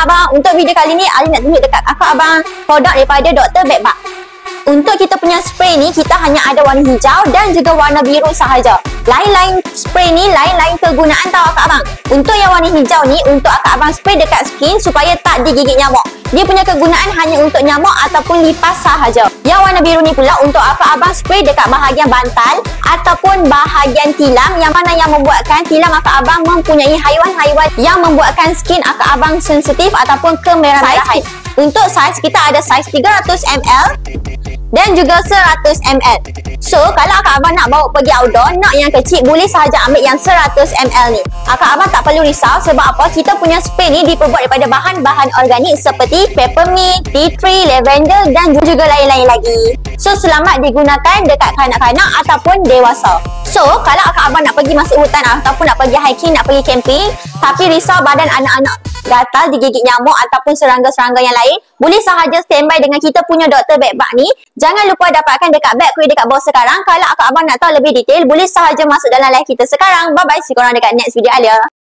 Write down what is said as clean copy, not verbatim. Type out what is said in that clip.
abang, untuk video kali ni Ali nak tunjuk dekat kakak abang produk daripada Dr. Bedbug. Untuk kita punya spray ni, kita hanya ada warna hijau dan juga warna biru sahaja. Lain-lain spray ni, lain-lain kegunaan tau akak abang. Untuk yang warna hijau ni, untuk akak abang spray dekat skin supaya tak digigit nyamuk. Dia punya kegunaan hanya untuk nyamuk ataupun lipas sahaja. Yang warna biru ni pula untuk akak abang spray dekat bahagian bantal ataupun bahagian tilam, yang mana yang membuatkan tilam akak abang mempunyai haiwan-haiwan yang membuatkan skin akak abang sensitif ataupun kemerah-merahan. Untuk saiz, kita ada saiz 300ml dan juga 100ml. So, kalau akak abang nak bawa pergi outdoor, nak yang kecil, boleh sahaja ambil yang 100ml ni. Akak abang tak perlu risau sebab apa? Kita punya spray ni diperbuat daripada bahan-bahan organik seperti peppermint, tea tree, lavender dan juga lain-lain lagi. So, selamat digunakan dekat kanak-kanak ataupun dewasa. So, kalau akak abang nak pergi masuk hutan ataupun nak pergi hiking, nak pergi camping, tapi risau badan anak-anak gatal digigit nyamuk ataupun serangga-serangga yang lain, boleh sahaja standby dengan kita punya Dr. Bedbug ni. Jangan lupa dapatkan dekat beg kuih dekat bawah sekarang. Kalau akak abang nak tahu lebih detail, boleh sahaja masuk dalam live kita sekarang. Bye-bye, see korang dekat next video Alia.